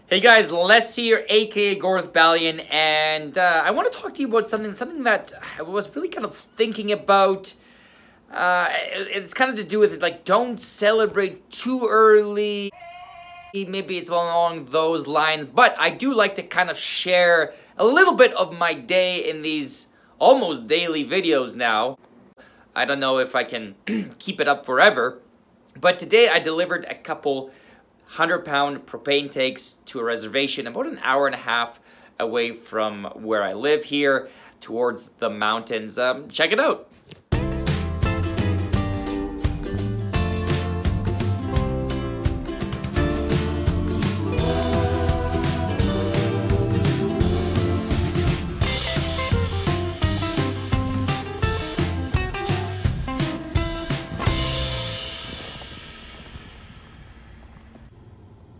Hey guys, Les here, aka Gorth Ballion, and I want to talk to you about something that I was really kind of thinking about. It's kind of to do with it, like, don't celebrate too early. Maybe it's along those lines, but I do like to kind of share a little bit of my day in these almost daily videos now. I don't know if I can keep it up forever, but today I delivered a couple 100-pound propane tanks to a reservation about an hour and a half away from where I live here towards the mountains. Check it out.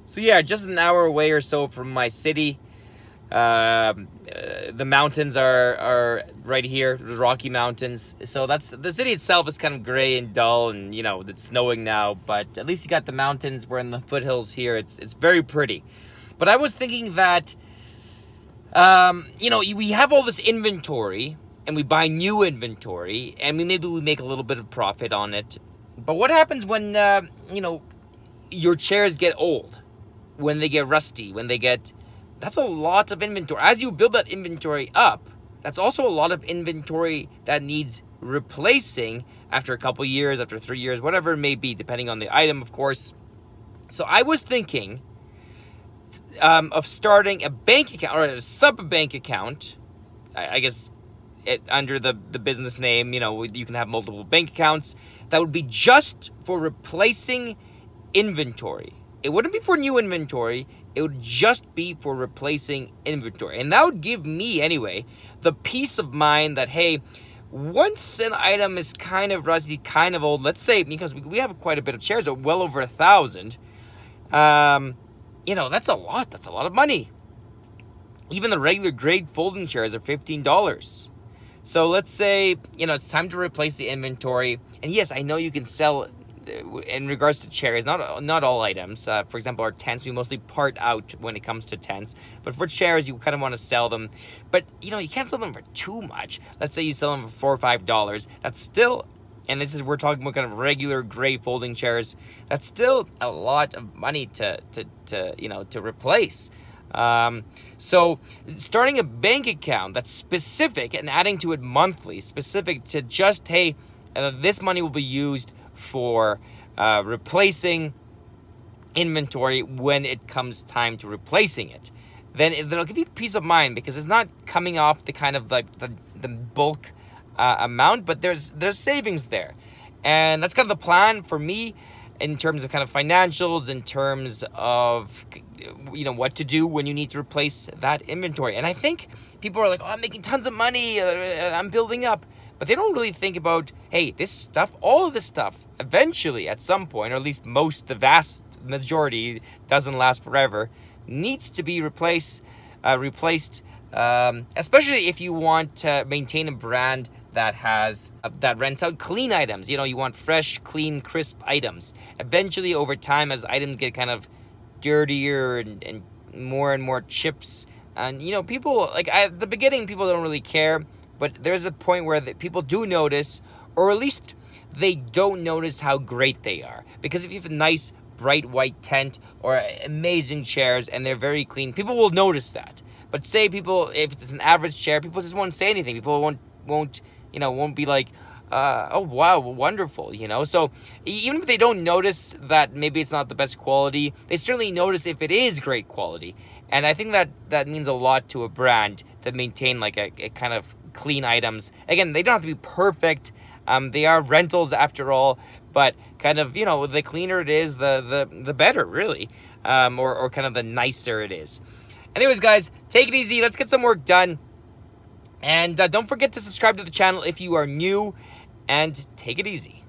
So yeah, just an hour away or so from my city. The mountains are right here, the Rocky Mountains. So that's the city itself is kind of gray and dull, and you know it's snowing now. But at least you got the mountains. We're in the foothills here. It's very pretty. But I was thinking that you know, we have all this inventory, and we buy new inventory, and maybe we make a little bit of profit on it. But what happens when you know, your chairs get old? When they get rusty, that's a lot of inventory. As you build that inventory up, that's also a lot of inventory that needs replacing after a couple years, after 3 years, whatever it may be, depending on the item, of course. So I was thinking of starting a bank account, or a sub-bank account, I guess, under the business name. You know, you can have multiple bank accounts that would be just for replacing inventory. It wouldn't be for new inventory. It would just be for replacing inventory. And that would give me, anyway, the peace of mind that, hey, once an item is kind of rusty, kind of old, let's say, because we have quite a bit of chairs, well over 1,000, you know, that's a lot. That's a lot of money. Even the regular grade folding chairs are $15. So let's say, you know, it's time to replace the inventory. And yes, I know you can sell in regards to chairs, not all items. For example, our tents, we mostly part out when it comes to tents. But for chairs, you kind of want to sell them. But, you know, you can't sell them for too much. Let's say you sell them for $4 or $5. That's still, and this is, we're talking about kind of regular gray folding chairs. That's still a lot of money to you know, to replace. So starting a bank account that's specific and adding to it monthly, specific to just, hey, this money will be used for replacing inventory when it comes time to replacing it. Then it'll give you peace of mind, because it's not coming off the kind of like the bulk amount, but there's savings there. And that's kind of the plan for me in terms of kind of financials, in terms of, you know, what to do when you need to replace that inventory. And I think people are like, oh, I'm making tons of money, I'm building up. But they don't really think about, hey, this stuff, all of this stuff, eventually, at some point, or at least the vast majority, doesn't last forever, needs to be replaced, especially if you want to maintain a brand that has, that rents out clean items. You know, you want fresh, clean, crisp items. Eventually, over time, as items get kind of dirtier and more chips, and, you know, people, like, at the beginning, people don't really care. But there's a point where people do notice, or at least they don't notice how great they are. Because if you have a nice, bright white tent or amazing chairs and they're very clean, people will notice that. But say people, if it's an average chair, people just won't say anything. People won't be like, oh, wow, wonderful, you know. So even if they don't notice that maybe it's not the best quality, they certainly notice if it is great quality. And I think that means a lot to a brand, to maintain like a kind of clean items. Again, they don't have to be perfect. They are rentals after all, but kind of, you know, the cleaner it is, the better, really, or kind of the nicer it is. Anyways, guys, take it easy. Let's get some work done. And don't forget to subscribe to the channel if you are new, and take it easy.